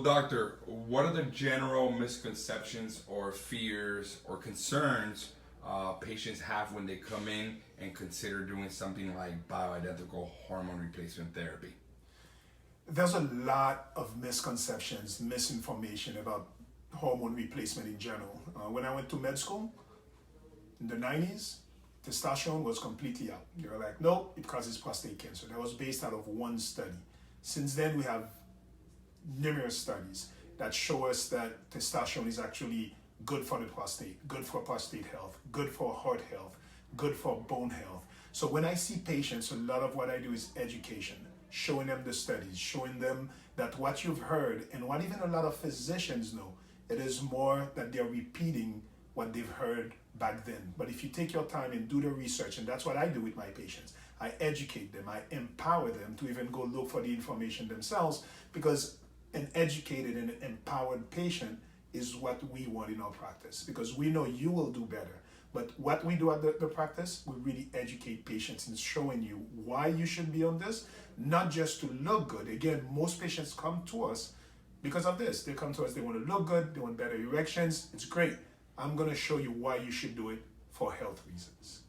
Doctor, what are the general misconceptions or fears or concerns patients have when they come in and consider doing something like bioidentical hormone replacement therapy? There's a lot of misconceptions, misinformation about hormone replacement in general. When I went to med school in the 90s, testosterone was completely out. They were like, no, it causes prostate cancer. That was based out of one study. Since then, we have numerous studies that show us that testosterone is actually good for the prostate, good for prostate health, good for heart health, good for bone health. So when I see patients, a lot of what I do is education, showing them the studies, showing them that what you've heard and what even a lot of physicians know, it is more that they're repeating what they've heard back then. But if you take your time and do the research, and that's what I do with my patients, I educate them, I empower them to even go look for the information themselves, because an educated and empowered patient is what we want in our practice, because we know you will do better. But what we do at the practice, we really educate patients in showing you why you should be on this, not just to look good. Again, most patients come to us because of this. They come to us, they want to look good, they want better erections. It's great. I'm going to show you why you should do it for health reasons.